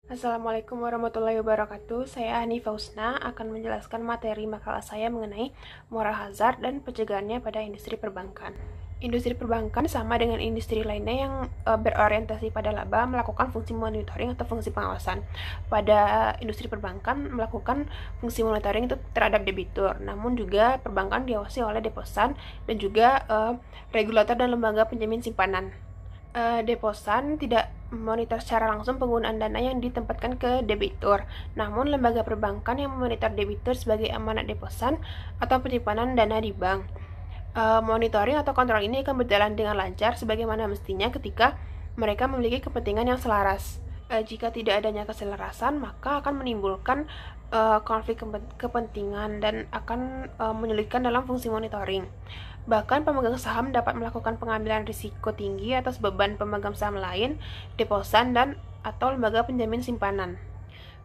Assalamualaikum warahmatullahi wabarakatuh. Saya Hani Fausna akan menjelaskan materi makalah saya mengenai moral hazard dan pencegahannya pada industri perbankan. Industri perbankan sama dengan industri lainnya yang berorientasi pada laba melakukan fungsi monitoring atau fungsi pengawasan. Pada industri perbankan melakukan fungsi monitoring itu terhadap debitur, namun juga perbankan diawasi oleh deposan dan juga regulator dan lembaga penjamin simpanan. Deposan tidak memonitor secara langsung penggunaan dana yang ditempatkan ke debitur. Namun, lembaga perbankan yang memonitor debitur sebagai amanat deposan atau penyimpanan dana di bank. Monitoring atau kontrol ini akan berjalan dengan lancar sebagaimana mestinya ketika mereka memiliki kepentingan yang selaras. Jika tidak adanya keselarasan, maka akan menimbulkan konflik kepentingan dan akan menyulitkan dalam fungsi monitoring. Bahkan pemegang saham dapat melakukan pengambilan risiko tinggi atas beban pemegang saham lain, deposan, dan atau lembaga penjamin simpanan.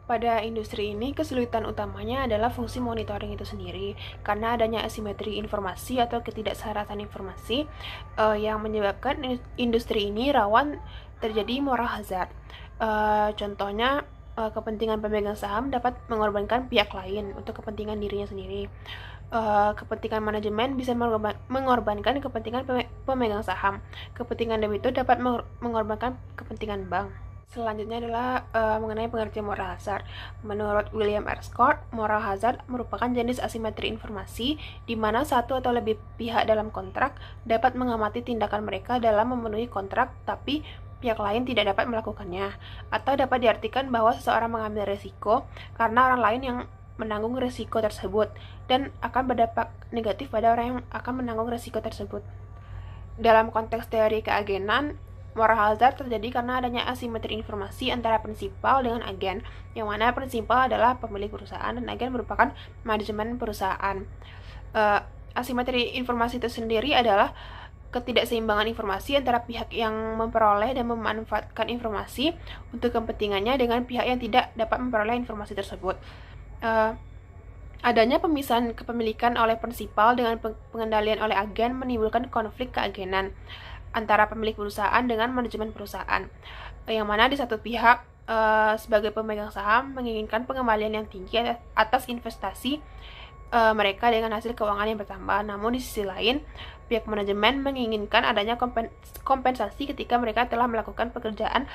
Pada industri ini, kesulitan utamanya adalah fungsi monitoring itu sendiri, karena adanya asimetri informasi atau ketidakselarasan informasi yang menyebabkan industri ini rawan terjadi moral hazard. Contohnya, kepentingan pemegang saham dapat mengorbankan pihak lain untuk kepentingan dirinya sendiri. Kepentingan manajemen bisa mengorbankan kepentingan pemegang saham. Kepentingan debitur dapat mengorbankan kepentingan bank. Selanjutnya adalah mengenai pengertian moral hazard. Menurut William R. Scott, moral hazard merupakan jenis asimetri informasi di mana satu atau lebih pihak dalam kontrak dapat mengamati tindakan mereka dalam memenuhi kontrak, tapi pihak lain tidak dapat melakukannya. Atau dapat diartikan bahwa seseorang mengambil risiko karena orang lain yang menanggung risiko tersebut dan akan berdampak negatif pada orang yang akan menanggung risiko tersebut. Dalam konteks teori keagenan, moral hazard terjadi karena adanya asimetri informasi antara prinsipal dengan agen, yang mana prinsipal adalah pemilik perusahaan dan agen merupakan manajemen perusahaan. Asimetri informasi itu sendiri adalah ketidakseimbangan informasi antara pihak yang memperoleh dan memanfaatkan informasi untuk kepentingannya dengan pihak yang tidak dapat memperoleh informasi tersebut. Adanya pemisahan kepemilikan oleh prinsipal dengan pengendalian oleh agen menimbulkan konflik keagenan antara pemilik perusahaan dengan manajemen perusahaan, yang mana di satu pihak sebagai pemegang saham menginginkan pengembalian yang tinggi atas investasi mereka dengan hasil keuangan yang bertambah. Namun di sisi lain, pihak manajemen menginginkan adanya kompensasi ketika mereka telah melakukan pekerjaan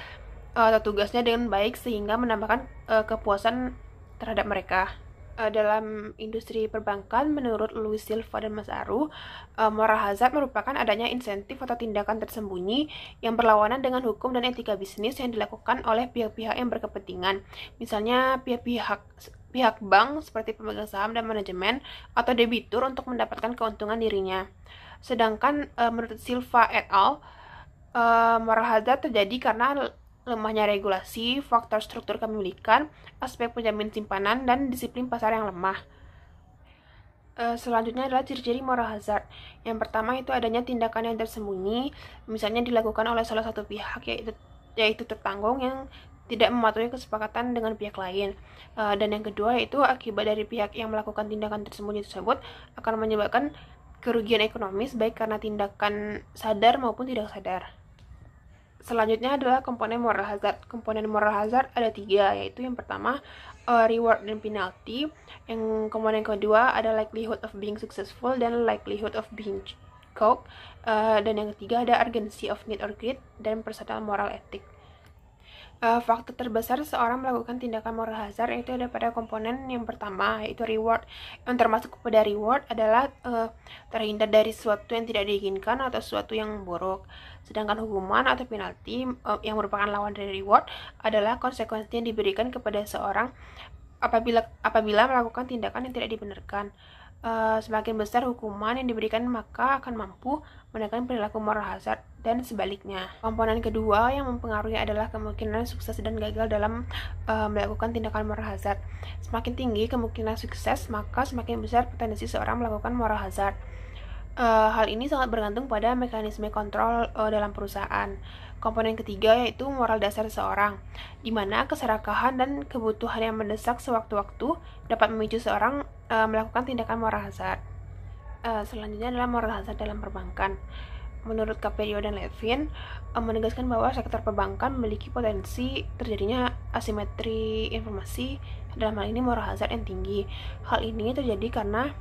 atau tugasnya dengan baik sehingga menambahkan kepuasan terhadap mereka. Dalam industri perbankan, menurut Louis Silva dan Mas Aru, moral hazard merupakan adanya insentif atau tindakan tersembunyi yang berlawanan dengan hukum dan etika bisnis yang dilakukan oleh pihak-pihak yang berkepentingan. Misalnya pihak bank seperti pemegang saham dan manajemen atau debitur untuk mendapatkan keuntungan dirinya. Sedangkan menurut Silva et al., moral hazard terjadi karena lemahnya regulasi, faktor struktur kepemilikan, aspek penjamin simpanan, dan disiplin pasar yang lemah. Selanjutnya adalah ciri-ciri moral hazard. Yang pertama itu adanya tindakan yang tersembunyi, misalnya dilakukan oleh salah satu pihak, yaitu tertanggung yang tidak mematuhi kesepakatan dengan pihak lain. Dan yang kedua itu akibat dari pihak yang melakukan tindakan tersembunyi tersebut akan menyebabkan kerugian ekonomis baik karena tindakan sadar maupun tidak sadar. Selanjutnya adalah komponen moral hazard. Komponen moral hazard ada 3, yaitu yang pertama reward dan penalty, yang komponen kedua ada likelihood of being successful dan likelihood of being caught, dan yang ketiga ada urgency of need or greed dan personal moral ethic. Faktor terbesar seorang melakukan tindakan moral hazard yaitu ada pada komponen yang pertama, yaitu reward. Yang termasuk pada reward adalah terhindar dari sesuatu yang tidak diinginkan atau sesuatu yang buruk. Sedangkan hukuman atau penalti yang merupakan lawan dari reward adalah konsekuensi yang diberikan kepada seorang apabila melakukan tindakan yang tidak dibenarkan. Semakin besar hukuman yang diberikan maka akan mampu menekan perilaku moral hazard dan sebaliknya. Komponen kedua yang mempengaruhi adalah kemungkinan sukses dan gagal dalam melakukan tindakan moral hazard. Semakin tinggi kemungkinan sukses, maka semakin besar potensi seorang melakukan moral hazard. Hal ini sangat bergantung pada mekanisme kontrol dalam perusahaan. Komponen ketiga yaitu moral dasar seseorang, di mana keserakahan dan kebutuhan yang mendesak sewaktu-waktu dapat memicu seorang melakukan tindakan moral hazard. Selanjutnya adalah moral hazard dalam perbankan. menurut Caprio dan Levin menegaskan bahwa sektor perbankan memiliki potensi terjadinya asimetri informasi, dalam hal ini moral hazard yang tinggi. Hal ini terjadi karena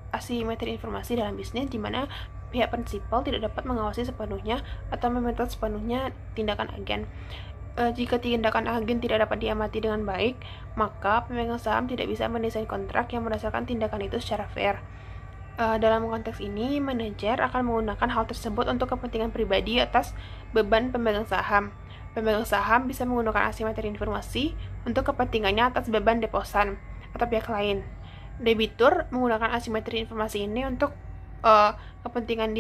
asimetri informasi dalam bisnis di mana pihak prinsipal tidak dapat mengawasi sepenuhnya atau memonitor sepenuhnya tindakan agen. Jika tindakan agen tidak dapat diamati dengan baik, maka pemegang saham tidak bisa mendesain kontrak yang berdasarkan tindakan itu secara fair. Dalam konteks ini, manajer akan menggunakan hal tersebut untuk kepentingan pribadi atas beban pemegang saham. Pemegang saham bisa menggunakan asimetri informasi untuk kepentingannya atas beban deposan atau pihak lain. Debitur menggunakan asimetri informasi ini untuk kepentingan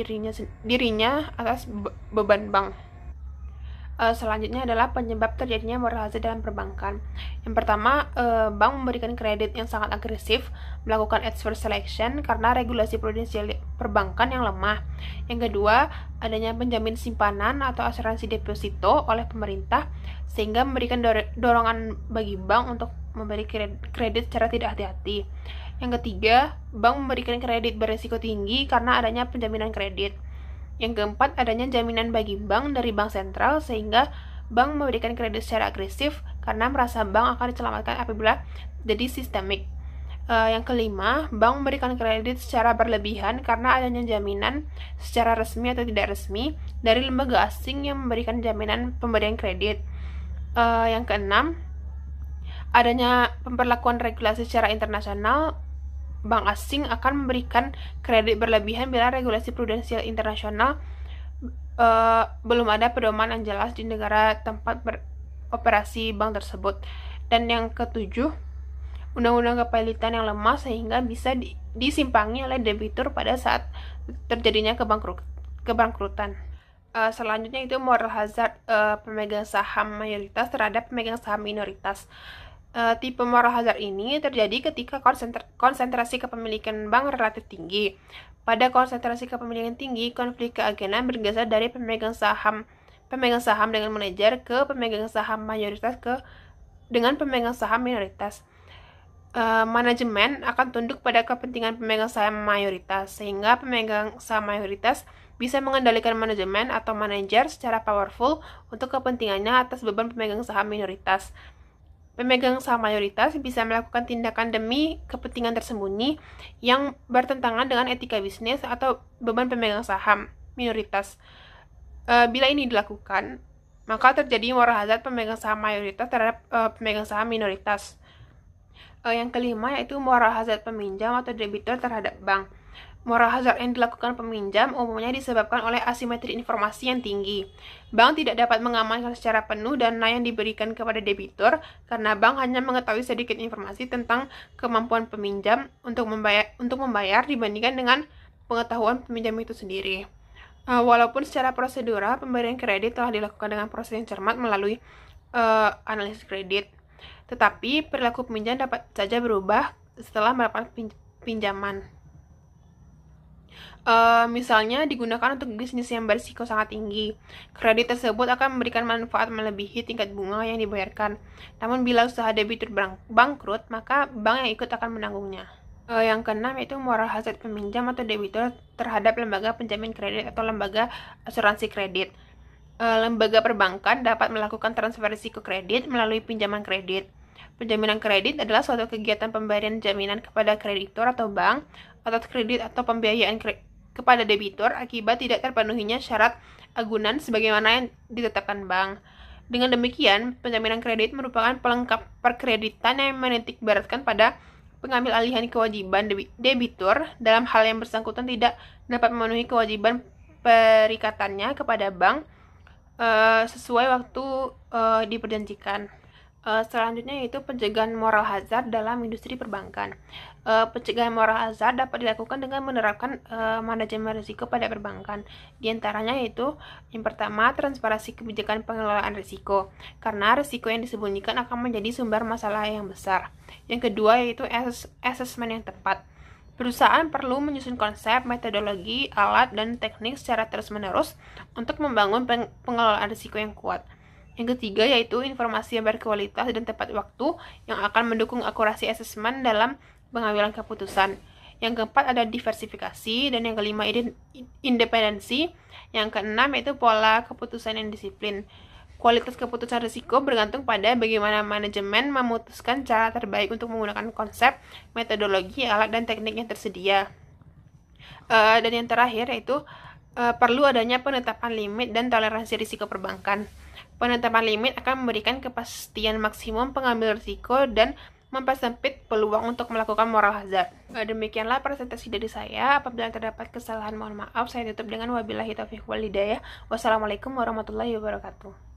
dirinya atas beban bank. Selanjutnya adalah penyebab terjadinya moral hazard dalam perbankan. Yang pertama, bank memberikan kredit yang sangat agresif, melakukan adverse selection karena regulasi prudensial perbankan yang lemah. Yang kedua, adanya penjamin simpanan atau asuransi deposito oleh pemerintah, sehingga memberikan dorongan bagi bank untuk memberi kredit secara tidak hati-hati. Yang ketiga, bank memberikan kredit berisiko tinggi karena adanya penjaminan kredit. Yang keempat, adanya jaminan bagi bank dari bank sentral sehingga bank memberikan kredit secara agresif karena merasa bank akan diselamatkan apabila jadi sistemik. Yang kelima, bank memberikan kredit secara berlebihan karena adanya jaminan secara resmi atau tidak resmi dari lembaga asing yang memberikan jaminan pemberian kredit. Yang keenam, adanya pemberlakuan regulasi secara internasional. Bank asing akan memberikan kredit berlebihan bila regulasi prudensial internasional belum ada pedoman yang jelas di negara tempat beroperasi bank tersebut. Dan yang ketujuh, undang-undang kepilitan yang lemah sehingga bisa disimpangi oleh debitur pada saat terjadinya kebangkrutan. Selanjutnya itu moral hazard pemegang saham mayoritas terhadap pemegang saham minoritas. Tipe moral hazard ini terjadi ketika konsentrasi kepemilikan bank relatif tinggi. Pada konsentrasi kepemilikan tinggi, konflik keagenan bergeser dari pemegang saham dengan manajer ke pemegang saham mayoritas dengan pemegang saham minoritas. Manajemen akan tunduk pada kepentingan pemegang saham mayoritas, sehingga pemegang saham mayoritas bisa mengendalikan manajemen atau manajer secara powerful untuk kepentingannya atas beban pemegang saham minoritas. Pemegang saham mayoritas bisa melakukan tindakan demi kepentingan tersembunyi yang bertentangan dengan etika bisnis atau beban pemegang saham minoritas. Bila ini dilakukan, maka terjadi moral hazard pemegang saham mayoritas terhadap pemegang saham minoritas. Yang kelima yaitu moral hazard peminjam atau debitur terhadap bank. Moral hazard yang dilakukan peminjam umumnya disebabkan oleh asimetri informasi yang tinggi. Bank tidak dapat mengamankan secara penuh dana yang diberikan kepada debitur karena bank hanya mengetahui sedikit informasi tentang kemampuan peminjam untuk membayar dibandingkan dengan pengetahuan peminjam itu sendiri. Walaupun secara prosedural pemberian kredit telah dilakukan dengan proses yang cermat melalui analisis kredit, tetapi perilaku peminjam dapat saja berubah setelah melakukan pinjaman. Misalnya digunakan untuk bisnis yang berisiko sangat tinggi. Kredit tersebut akan memberikan manfaat melebihi tingkat bunga yang dibayarkan. Namun bila usaha debitur bangkrut, maka bank yang ikut akan menanggungnya. Yang keenam yaitu moral hazard peminjam atau debitur terhadap lembaga penjamin kredit atau lembaga asuransi kredit. Lembaga perbankan dapat melakukan transfer risiko kredit melalui pinjaman kredit. Penjaminan kredit adalah suatu kegiatan pemberian jaminan kepada kreditor atau bank atas kredit atau pembiayaan kepada debitur akibat tidak terpenuhinya syarat agunan sebagaimana yang ditetapkan bank. Dengan demikian, penjaminan kredit merupakan pelengkap perkreditan yang menitik beratkan pada pengambil alihan kewajiban debitur dalam hal yang bersangkutan tidak dapat memenuhi kewajiban perikatannya kepada bank sesuai waktu diperjanjikan. Selanjutnya yaitu pencegahan moral hazard dalam industri perbankan. Pencegahan moral hazard dapat dilakukan dengan menerapkan manajemen risiko pada perbankan. Di antaranya yaitu yang pertama, transparansi kebijakan pengelolaan risiko, karena risiko yang disembunyikan akan menjadi sumber masalah yang besar. Yang kedua yaitu asesmen yang tepat. Perusahaan perlu menyusun konsep, metodologi, alat, dan teknik secara terus-menerus untuk membangun pengelolaan risiko yang kuat. Yang ketiga yaitu informasi yang berkualitas dan tepat waktu yang akan mendukung akurasi asesmen dalam pengambilan keputusan. Yang keempat ada diversifikasi, dan yang kelima independensi. Yang keenam yaitu pola keputusan yang disiplin. Kualitas keputusan risiko bergantung pada bagaimana manajemen memutuskan cara terbaik untuk menggunakan konsep, metodologi, alat, dan teknik yang tersedia. Dan yang terakhir yaitu perlu adanya penetapan limit dan toleransi risiko perbankan. Penetapan limit akan memberikan kepastian maksimum pengambil risiko dan mempersempit peluang untuk melakukan moral hazard. Demikianlah presentasi dari saya. Apabila terdapat kesalahan, mohon maaf. Saya tutup dengan wabillahi taufiq wal hidayah. Wassalamualaikum warahmatullahi wabarakatuh.